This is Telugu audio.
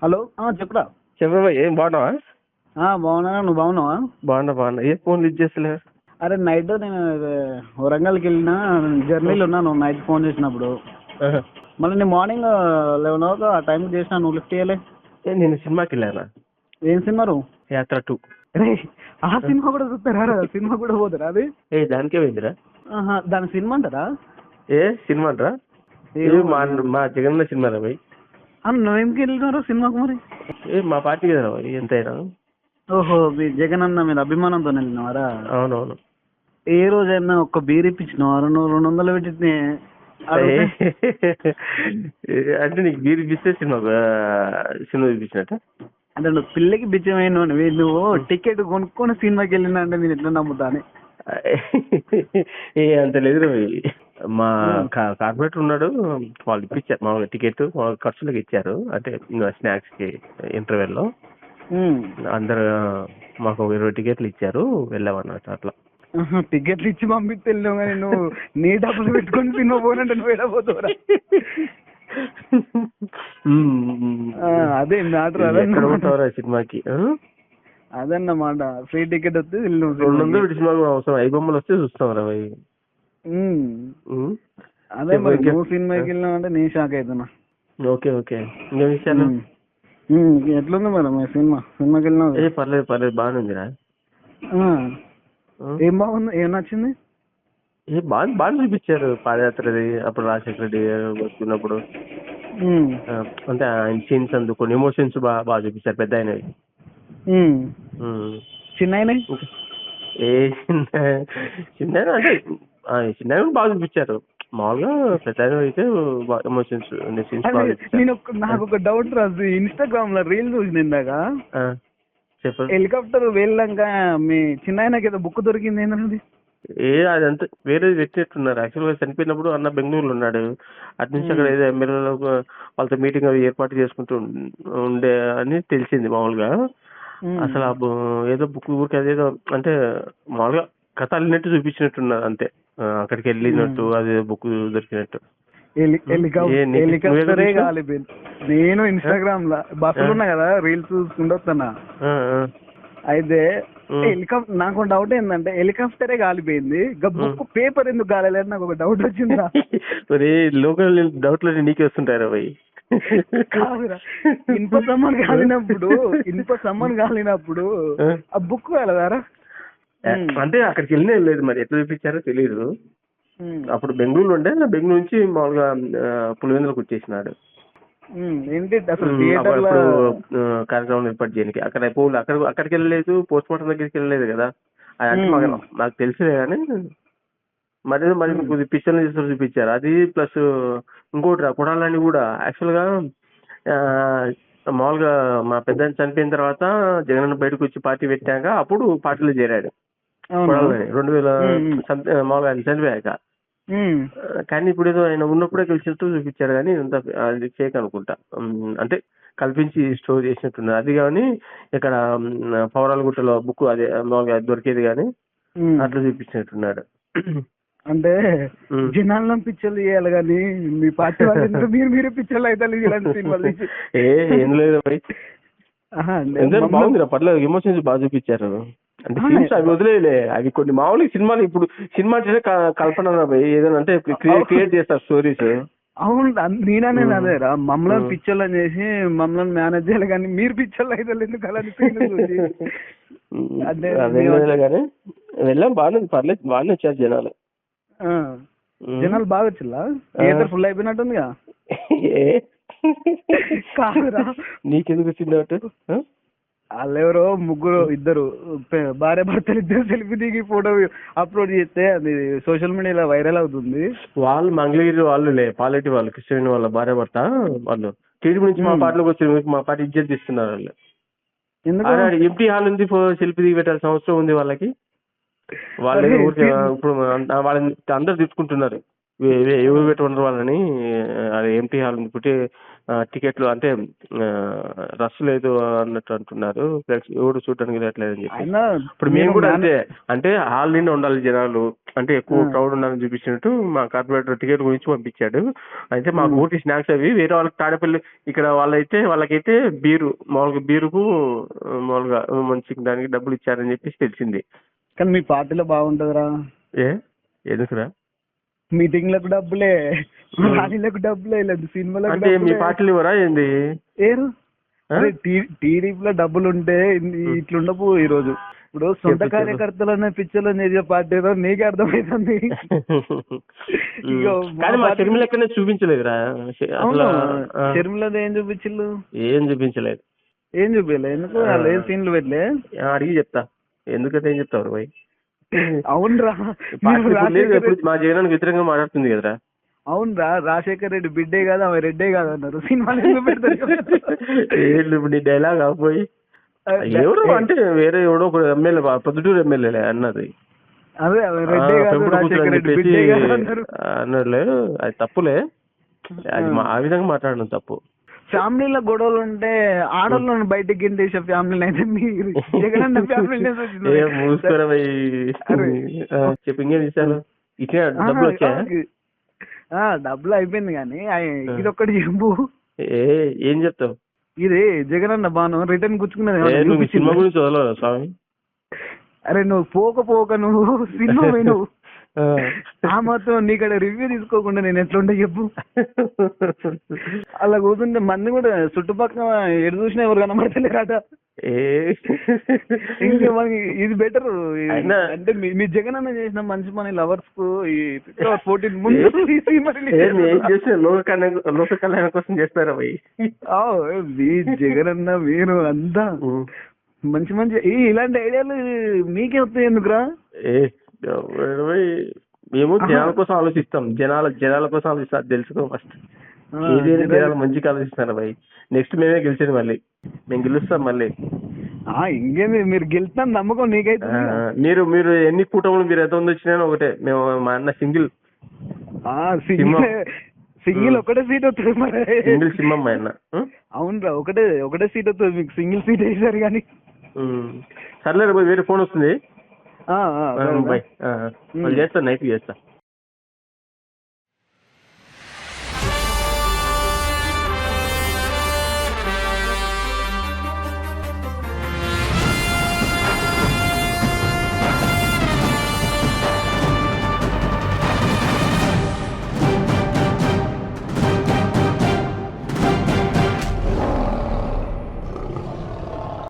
హలో చెప్పురా. చెప్పవా, ఏం బాగున్నావా? బాగున్నా, నువ్వు బాగున్నావా? బాగున్నా. ఏ ఫోన్ లిఫ్ట్ చేస్తలే? అరే నైట్ నేను వరంగల్కి వెళ్ళిన జర్నీలో ఉన్నాను నైట్ ఫోన్ చేసినప్పుడు. ఆహా. మళ్ళీ నేను మార్నింగ్ 11 ఆ టైంకి చేసిన, నువ్వు లిఫ్ట్ చేయలే. నేను సినిమాకి వెళ్ళానా? ఏం సినిమా నువ్వు? యాత్ర 2. రే ఆ సినిమా కూడా చూస్తారా? సినిమా కూడా పోతారా అది? దానికే పోయిందిరా. దాని సినిమా అంటారా? ఏ సినిమా అంటారా? మా జగన్న సినిమా రా భయ్. నువ్వేంకి వెళ్ళినారు సినిమాకు మరి? మా పార్టీ కదా భయ్, ఎంతైనా. ఓహో, మీ జగన్ అన్న మీద అభిమానంతో వెళ్ళినావారా? అవునవును. ఏ రోజైనా ఒక్క బీర్ ఇప్పించినావా? 200 పెట్టి అంటే నీకు బీర్ ఇప్పిస్తే సినిమా చూపించినట్ట. అంటే నువ్వు పిల్లకి బిచ్చమైన నువ్వు టికెట్ కొనుక్కొని సినిమాకి వెళ్ళినా అంటే నేను ఎట్లా నమ్ముతాను? అంత లేదు. మా కార్పొరేటర్ ఉన్నాడు, వాళ్ళు ఇప్పించారు మామూలుగా టికెట్ ఖర్చులకు ఇచ్చారు. అంటే స్నాక్స్ కి ఇంటర్వెల్ లో అందరు మాకు 20 టికెట్లు ఇచ్చారు, వెళ్ళామన్నట్టు అట్లా. టికెట్లు ఇచ్చి పంపిస్తే వెళ్ళావు కానీ నువ్వు నీ డబ్బులు పెట్టుకొని సినిమా పోనంటే నువ్వు వెళ్ళబోతావురా? అదే మ్యాటర్. అదే సినిమాకి అదన్నమాట. ఫ్రీ టికెట్ వస్తే 200 సినిమా కూడా అవసరం. 5 బొమ్మలు వస్తే చూస్తాం రా. అదే మరి నువ్వు సినిమాకి వెళ్ళినావు అంటే నేను షాక్ అవుతున్నా. ఓకే ఇంకా విషయాలు ఎట్లుంది మరి మీ సినిమాకి వెళ్ళినావు? పర్లేదు బాగానే ఉందిరా. ఏం బాగుంది? ఏం నచ్చింది? బాగా చూపించారు పాదయాత్రది. అప్పుడు రాజశేఖర రెడ్డి వచ్చినప్పుడు అంటే ఆయన సీన్స్ అందుకు కొన్ని ఎమోషన్స్ బాగా చూపించారు. పెద్ద ఆయన చిన్న చిన్న అంటే చిన్న బాగా చూపించారు. మామూలుగా పెద్ద అయితే ఎమోషన్స్ సీన్స్ బాగా. నాకు ఒక డౌట్ రాదు. ఇన్స్టాగ్రామ్ లో రీల్ చూసిన ఇందాక చెప్పండి. హెలికాప్టర్ వెళ్ళాక మీ చిన్న ఏదో బుక్ దొరికింది ఏంటంటే అదంతా వేరే పెట్టినట్టున్నారు. యాక్చువల్గా చనిపోయినప్పుడు అన్న బెంగళూరులో ఉన్నాడు. అటు నుంచి అక్కడ ఏదో ఎమ్మెల్యేలో వాళ్ళతో మీటింగ్ అవి ఏర్పాటు చేసుకుంటూ ఉండే అని తెలిసింది మామూలుగా. అసలు ఏదో బుక్ ఊరికి అదేదో అంటే మామూలుగా కథ అల్లినట్టు చూపించినట్టున్నారు అంతే. అక్కడికి వెళ్ళినట్టు అదే బుక్ దొరికినట్టు. హెలికాప్టరే కాలిపోయింది. నేను ఇన్స్టాగ్రామ్ లో బస్సులు ఉన్నా కదా రీల్స్ చూసుకుంటూ వస్తున్నా. అయితే హెలికాప్టర్ నాకు డౌట్ ఏంటంటే హెలికాప్టరే కాలిపోయింది, బుక్ పేపర్ ఎందుకు కాలేదు నాకు ఒక డౌట్ వచ్చిందా? లోకల్ డౌట్లు నీకే వస్తుంటారా భయ్? కాదురా, ఇనుప సమ్మన్ కాలినప్పుడు ఆ బుక్ కాలదారా? అంటే అక్కడికి వెళ్ళినా లేదు, మరి ఎట్లా చూపించారో తెలియదు. అప్పుడు బెంగళూరు ఉండే, బెంగళూరు నుంచి మామూలుగా పులివెందులకు వచ్చేసినాడు. ఏంటి అసలు థియేటర్ లో కార్యక్రమం ఏర్పాటు చేయడానికి. అక్కడికి వెళ్ళలేదు, పోస్ట్ మార్టం దగ్గరికి వెళ్ళలేదు కదా. అంటే నాకు తెలిసిలే కానీ మరి కొద్ది పిక్చర్లు చూపించారు. అది ప్లస్ ఇంకోటి కొడాలని కూడా యాక్చువల్గా మామూలుగా మా పెద్ద చనిపోయిన తర్వాత జగన్ బయటకు వచ్చి పార్టీ పెట్టాక అప్పుడు పార్టీలో చేరాడు కొడాలని 2000 మామూలుగా ఆయన చనిపోయాక. కానీ ఇప్పుడు ఏదో ఆయన ఉన్నప్పుడే కలిసినట్టు చూపించారు కానీ అది ఫేక్ అనుకుంటా. అంటే కల్పించి స్టోర్ చేసినట్టున్నారు అది. కానీ ఇక్కడ పౌరాలగుట్టలో బుక్ అదే మామూలుగా దొరికేది కానీ అట్లా చూపించినట్టున్నాడు. అంటే జనాలను పిక్చర్లు చేయాలి కానీ మీ పార్టీ వాళ్ళు మీరే పిక్చర్లు అయితే ఏం లేదు. బాగుంది, పర్లేదు. ఎమోషన్స్ బాగా చూపించారు. అంటే సీన్స్ అవి వదిలేలే, అవి కొన్ని మామూలుగా సినిమాలు. ఇప్పుడు సినిమా అంటే కల్పన ఏదైనా అంటే క్రియేట్ చేస్తారు స్టోరీస్. అవును, నేననే అదేరా, మమ్మల్ని పిక్చర్లు చేసి మమ్మల్ని మేనేజ్ చేయాలి కానీ మీరు పిక్చర్లు అయితే ఎందుకు అలా అదే కానీ వెళ్ళాం. బాగానే పర్లేదు, బాగానే వచ్చారు జనాలు. జనాలు బాగా వచ్చిల్లా? Theatre full అయిపోయినట్టుందిగా. కాదురా, నీకెందుకు వచ్చింది? వాళ్ళెవరో ఇద్దరు భార్య భర్తలు ఇద్దరు సెల్ఫీ దిగి ఫోటో అప్లోడ్ చేస్తే అది సోషల్ మీడియాలో వైరల్ అవుతుంది. వాళ్ళు మంగళగిరి వాళ్ళులే, పాలెటి వాళ్ళు, కృష్ణ వాళ్ళ భార్య భర్త వాళ్ళు టీడీపీ నుంచి మా పార్టీలోకి వచ్చి మా పార్టీ ఇజ్జత్ తీస్తున్నారు వాళ్ళు. ఎంటీ హాల్ ఉంది, సెల్ఫీ దిగి పెట్టాల్సిన అవసరం ఉంది వాళ్ళకి. వాళ్ళు ఇప్పుడు వాళ్ళని అందరు తిట్టుకుంటున్నారు, ఎవరు పెట్టుకుంటారు వాళ్ళని. అది ఎంటీ హాల్ ఉంది, టికెట్లు అంటే రష్ లేదు అన్నట్టు అంటున్నారు, ఎవరు చూడటానికి లేట్లేదని చెప్పి. అయినా ఇప్పుడు మేము నేను కూడా అంతే, అంటే హాల్ నిండా ఉండాలి జనాలు, అంటే ఎక్కువ క్రౌడ్ ఉండాలని చూపించినట్టు మా కార్పొరేటర్ టికెట్ గురించి పంపించాడు. అయితే మాకు ఊటి స్నాక్స్ అవి వేరే వాళ్ళకి తాడేపల్లి ఇక్కడ వాళ్ళకైతే బీరు మామూలుగా బీరుకు మామూలుగా మంచి దానికి డబ్బులు ఇచ్చారని చెప్పేసి తెలిసింది. కానీ మీ పార్టీలో బాగుంటదిరా. ఎందుకురా? మీటింగ్లకు డబ్బులే, ర్యాలీలకు డబ్బులే, లేదు సినిమాలకు అంటే మీ పార్టీలు ఇవ్వరా ఏంది? ఏరు టీడీపీలో డబ్బులు ఉంటే ఇట్లుండవు ఈ రోజు. ఇప్పుడు సొంత కార్యకర్తలనే పిచ్చర్లు చేసే పార్టీ ఏదో నీకే అర్థమవుతుంది. కానీ మా షర్మిల ఎక్కడనే చూపించలేదురా. షర్మిల ఏం చూపించు? ఏం చూపించలేదు. ఏం చూపించలే? ఎందుకు వాళ్ళు ఏం సీన్లు పెట్టలే? అడిగి చెప్తా. ఎందుకంటే ఏం చెప్తావు పోయి? అవునరా, మా జగనానికి వ్యతిరేకంగా మాట్లాడుతుంది కదరా. అవునరా, రాజశేఖర్ రెడ్డి బిడ్డే కాదు, ఆమె రెడ్డే కాదు అన్నారు. సినిమాలు ఎందుకు పెడతారు? ఇప్పుడు నీ డైలాగ్ ఆపోయి ఎవరు అంటే వేరే ఎవడో ఒక ఎమ్మెల్యే, పొద్దుటూరు ఎమ్మెల్యే అన్నది. అదే రెడ్డే కాదు, రాజశేఖర్ రెడ్డి బిడ్డే కాదు అన్నట్లే. అది తప్పులే, అది ఆ విధంగా మాట్లాడడం తప్పు. ఫ్యామిలీలో గొడవలు ఉంటే ఆడవాళ్ళని బయటకి గింటేసే ఫ్యామిలీ అయితే మీరు జగన్ ఫ్యామిలీ చెప్పి ఇంకేం ఇచ్చాను? ఇచ్చే డబ్బులు వచ్చాయా? డబ్బులు అయిపోయింది కానీ ఇది ఒక్కటి చెప్పు. ఏం చెప్తావు? ఇది జగనన్న బాను రిటర్న్ గుచ్చుకున్నది. సినిమా గురించి వదలరా స్వామి. అరే నువ్వు పోక నువ్వు సినిమా నువ్వు ఆ మాత్రం నీకడ రివ్యూ తీసుకోకుండా నేను ఎట్లుంటే చెప్పు. అలా కూర్చుంటే మంది కూడా చుట్టుపక్కల ఎడు చూసినా ఎవరు కనబడతలేరట. ఇంకా మనకి ఇది బెటర్ అంటే మీ జగన్ అన్న చేసిన మంచి పని లవర్స్ కు ఈ 14 ముందు లోక కళ్యాణం కోసం చేస్తారా పోయి? మీ జగన్ అన్న మీరు అంతా మంచి మంచి ఇలాంటి ఐడియాలు మీకే వస్తాయి ఎందుకురా? మేము జనాల కోసం ఆలోచిస్తాం, జనాల కోసం ఆలోచిస్తాం. తెలుసుకో ఫస్ట్ ఏదైనా జనాలు మంచిగా ఆలోచిస్తున్నారు భయ్. నెక్స్ట్ మేమే గెలిచేది, మళ్ళీ మేము గెలుస్తాం మళ్ళీ. ఇంకేమి మీరు గెలుస్తాను నమ్మకం నీకైతే. మీరు ఎన్ని కూటములు మీరు ఎంత మంది వచ్చినా ఒకటే, మేము మా అన్న సింగిల్ ఒకటే సీట్ వస్తుంది మరి. సింగిల్ సింహం మా అన్న. అవునరా, ఒకటే సీట్ వస్తుంది మీకు, సింగిల్ సీట్ వేసారు కానీ. సర్లే వేరే ఫోన్ వస్తుంది, చేస్తా, నైట్ చేస్తా.